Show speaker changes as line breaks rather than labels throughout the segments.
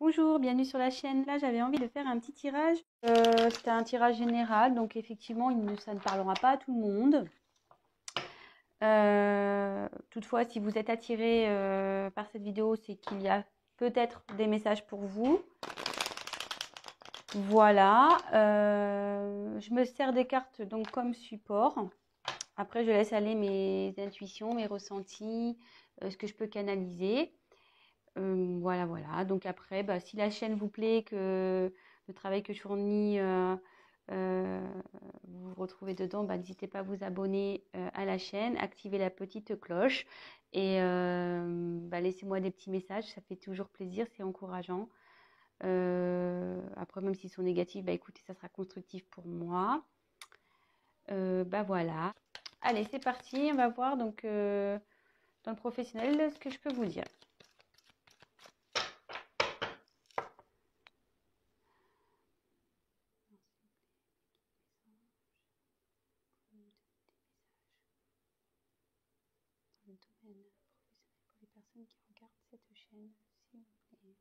Bonjour, bienvenue sur la chaîne. Là, j'avais envie de faire un petit tirage. C'était un tirage général, donc effectivement, ça ne parlera pas à tout le monde. Toutefois, si vous êtes attiré par cette vidéo, c'est qu'il y a peut-être des messages pour vous. Voilà. Je me sers des cartes donc comme support. Après, je laisse aller mes intuitions, mes ressentis, ce que je peux canaliser. Voilà. Donc après, si la chaîne vous plaît, que le travail que je fournis, vous vous retrouvez dedans, n'hésitez pas à vous abonner à la chaîne, activer la petite cloche et laissez-moi des petits messages, ça fait toujours plaisir, c'est encourageant. Après, même s'ils sont négatifs, écoutez, ça sera constructif pour moi. Voilà. Allez, c'est parti, on va voir donc dans le professionnel ce que je peux vous dire. Le domaine professionnel pour les personnes qui regardent cette chaîne, s'il vous plaît.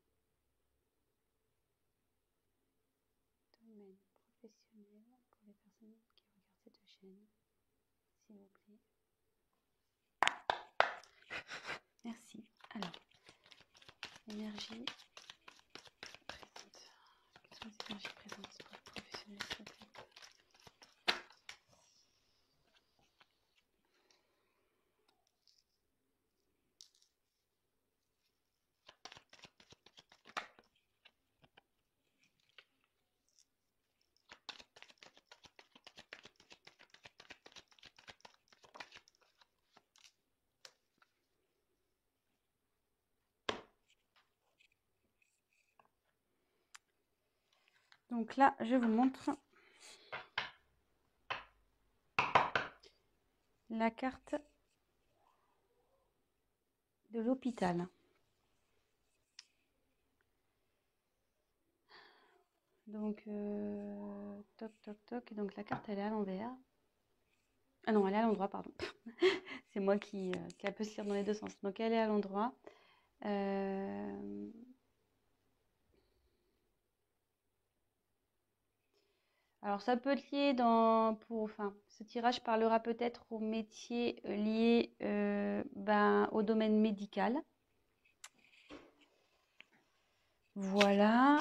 Domaine professionnel pour les personnes qui regardent cette chaîne, s'il vous plaît. Merci. Alors, énergie présente. Quelles sont les énergies présentes pour les professionnels, s'il vous plaît? Donc là, je vous montre la carte de l'hôpital. Donc, toc, toc, toc. Donc la carte, elle est à l'envers. Ah non, elle est à l'endroit, pardon. C'est moi qui peut se lire dans les deux sens. Donc elle est à l'endroit. Alors ça peut être lié ce tirage parlera peut-être aux métiers liés au domaine médical. Voilà.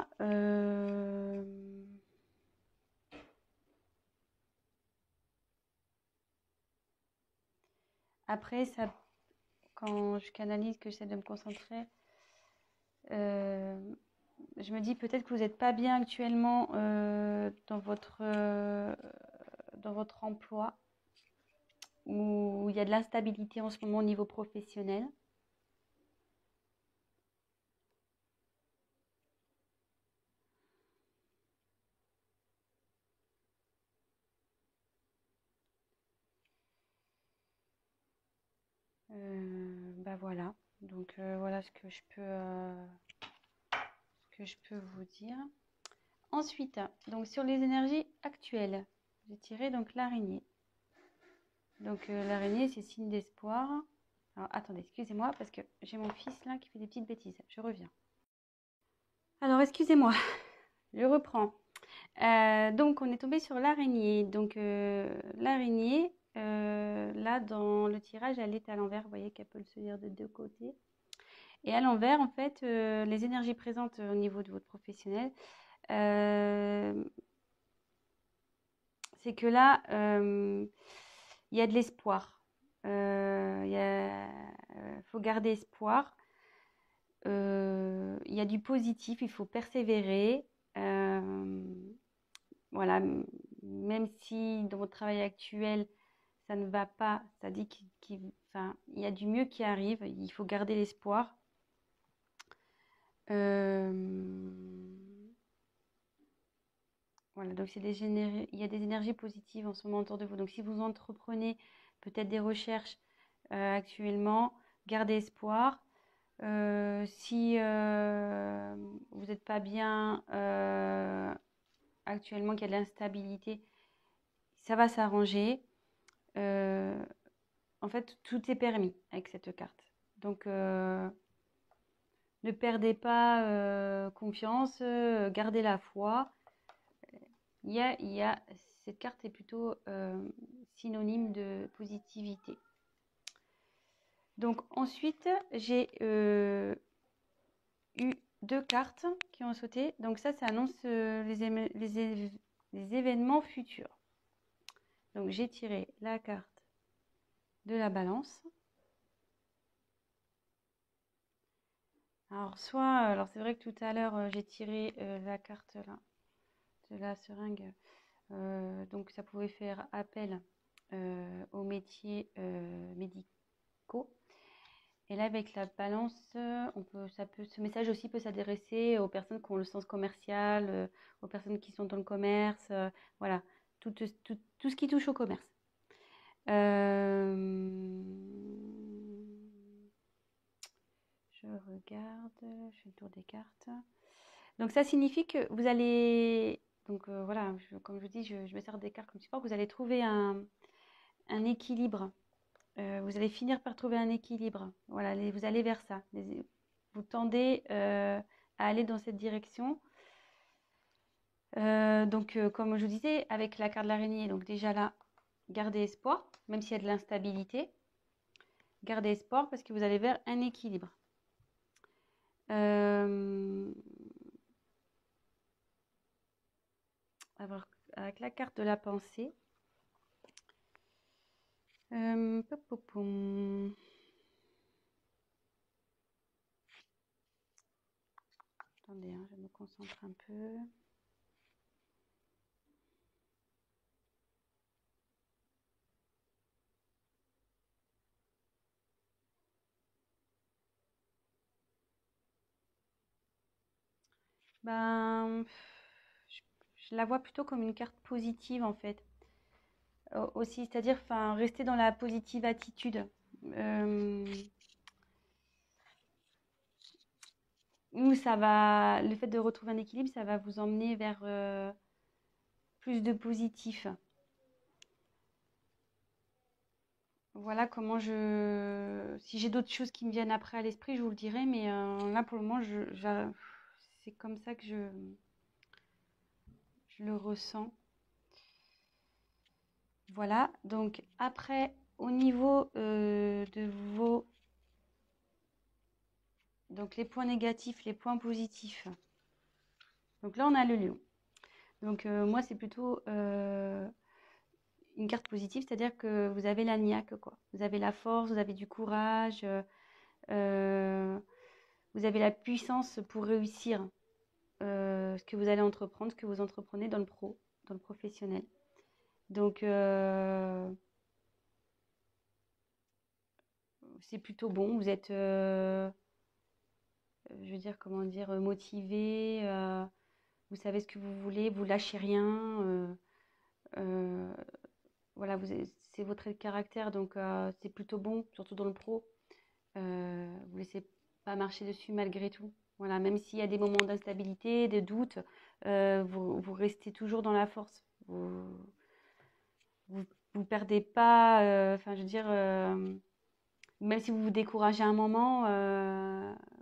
Après, quand je canalise, que j'essaie de me concentrer, je me dis peut-être que vous n'êtes pas bien actuellement dans votre emploi, où il y a de l'instabilité en ce moment au niveau professionnel. Voilà. Donc voilà ce que je peux vous dire. Ensuite, donc sur les énergies actuelles, j'ai tiré donc l'araignée. Donc l'araignée, c'est signe d'espoir. Alors attendez, excusez-moi parce que j'ai mon fils là qui fait des petites bêtises. Je reviens. Alors excusez-moi, je reprends. Donc on est tombé sur l'araignée. Donc l'araignée, là dans le tirage, elle est à l'envers. Vous voyez qu'elle peut se lire de deux côtés. Et à l'envers, en fait, les énergies présentes au niveau de votre professionnel, c'est que là, il y a de l'espoir. Faut garder espoir. Il y a du positif, il faut persévérer. Voilà, même si dans votre travail actuel, ça ne va pas, ça dit qu'il y a du mieux qui arrive, il faut garder l'espoir. Voilà, donc il y a des énergies positives en ce moment autour de vous. Donc si vous entreprenez peut-être des recherches actuellement, gardez espoir. Si vous n'êtes pas bien actuellement, qu'il y a de l'instabilité, ça va s'arranger. En fait, tout est permis avec cette carte. Donc ne perdez pas confiance, gardez la foi. Cette carte est plutôt synonyme de positivité. Donc ensuite, j'ai eu 2 cartes qui ont sauté. Donc ça annonce les événements futurs. Donc j'ai tiré la carte de la balance. Alors c'est vrai que tout à l'heure j'ai tiré la carte là de la seringue. Donc ça pouvait faire appel aux métiers médicaux. Et là, avec la balance, ce message aussi peut s'adresser aux personnes qui ont le sens commercial, aux personnes qui sont dans le commerce, voilà, tout ce qui touche au commerce. Je regarde, je fais le tour des cartes. Donc ça signifie que vous allez, donc voilà, comme je vous dis, je me sers des cartes comme support, vous allez trouver un équilibre. Vous allez finir par trouver un équilibre. Voilà, vous allez vers ça. Vous tendez à aller dans cette direction. Donc, comme je vous disais, avec la carte de l'araignée, donc déjà là, gardez espoir, même s'il y a de l'instabilité. Gardez espoir parce que vous allez vers un équilibre. Avec la carte de la pensée. Attendez, hein, je me concentre un peu. Ben, je la vois plutôt comme une carte positive en fait. Aussi, c'est-à-dire, enfin, rester dans la positive attitude. Où ça va, le fait de retrouver un équilibre, ça va vous emmener vers plus de positif. Voilà comment si j'ai d'autres choses qui me viennent après à l'esprit, je vous le dirai, mais là pour le moment, c'est comme ça que je le ressens. Voilà, donc après, au niveau de vos... Donc les points négatifs, les points positifs. Donc là, on a le lion. Donc moi, c'est plutôt une carte positive, c'est-à-dire que vous avez la niaque, quoi. Vous avez la force, vous avez du courage, vous avez la puissance pour réussir ce que vous allez entreprendre, ce que vous entreprenez dans le professionnel. Donc, c'est plutôt bon. Vous êtes, je veux dire, comment dire, motivé. Vous savez ce que vous voulez, vous lâchez rien. Voilà, c'est votre trait de caractère, donc c'est plutôt bon, surtout dans le pro. Vous laissez pas marcher dessus malgré tout. Voilà, même s'il y a des moments d'instabilité, des doutes, vous restez toujours dans la force. Vous perdez pas, enfin je veux dire, même si vous vous découragez un moment,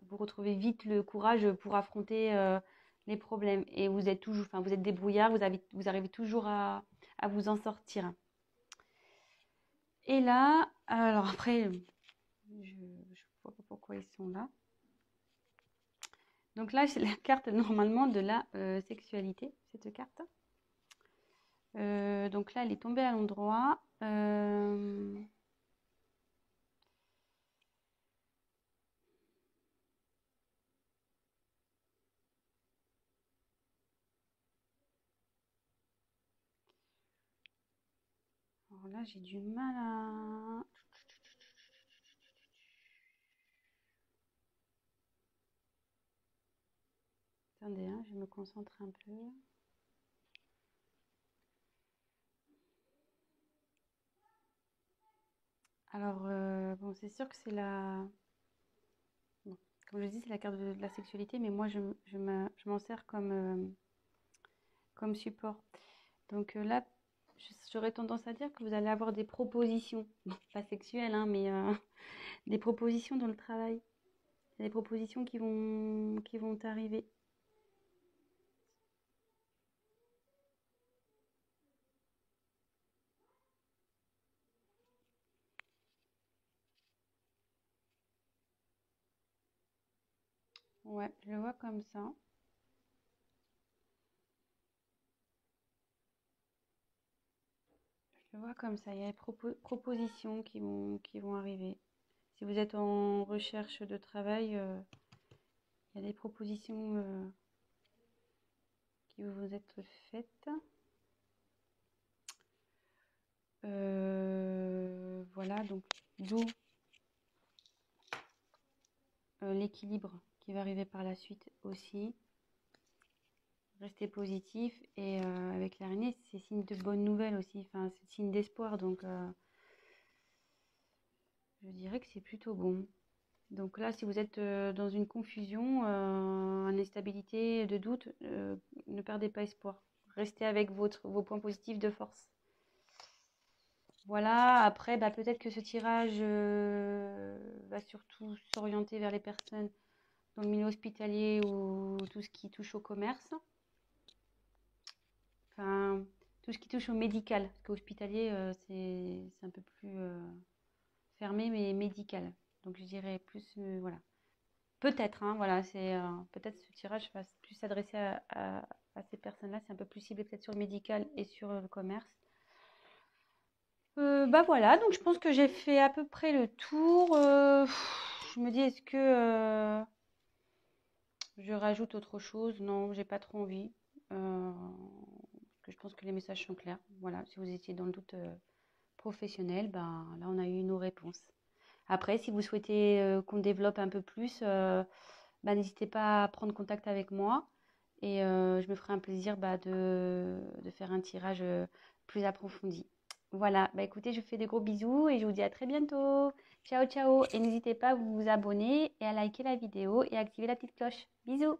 vous retrouvez vite le courage pour affronter les problèmes. Et vous êtes toujours, enfin vous êtes débrouillard, vous arrivez toujours à vous en sortir. Et là, alors après, je vois pas pourquoi ils sont là. Donc là, c'est la carte normalement de la sexualité, cette carte. Donc là, elle est tombée à l'endroit. Alors là, j'ai du mal à... Attendez, hein, je me concentre un peu. Alors, bon, c'est sûr que c'est la... Bon, comme je dis, c'est la carte de la sexualité, mais moi, je m'en sers comme support. Donc là, j'aurais tendance à dire que vous allez avoir des propositions, bon, pas sexuelles, hein, mais des propositions dans le travail. Il y a des propositions qui vont arriver. Ouais, je le vois comme ça. Je le vois comme ça. Il y a des propositions qui vont arriver. Si vous êtes en recherche de travail, il y a des propositions qui vont vous être faites. Voilà, donc d'où l'équilibre qui va arriver par la suite aussi. Restez positif et avec l'araignée, c'est signe de bonnes nouvelles aussi. Enfin, c'est signe d'espoir, donc je dirais que c'est plutôt bon. Donc là, si vous êtes dans une confusion, une instabilité, de doute, ne perdez pas espoir. Restez avec vos points positifs de force. Voilà, après, bah, peut-être que ce tirage va surtout s'orienter vers les personnes dans le milieu hospitalier ou tout ce qui touche au commerce. Enfin, tout ce qui touche au médical. Parce qu'hospitalier, c'est un peu plus fermé, mais médical. Donc je dirais plus, voilà. Peut-être, hein, voilà, peut-être ce tirage va plus s'adresser à ces personnes-là. C'est un peu plus ciblé peut-être sur le médical et sur le commerce. Bah voilà, donc je pense que j'ai fait à peu près le tour. Je me dis, est-ce que je rajoute autre chose? Non, j'ai pas trop envie. Parce que je pense que les messages sont clairs. Voilà, si vous étiez dans le doute professionnel, ben là on a eu nos réponses. Après, si vous souhaitez qu'on développe un peu plus, bah, n'hésitez pas à prendre contact avec moi et je me ferai un plaisir bah, de faire un tirage plus approfondi. Voilà, bah écoutez, je vous fais des gros bisous et je vous dis à très bientôt. Ciao, ciao. Et n'hésitez pas à vous abonner et à liker la vidéo et à activer la petite cloche. Bisous.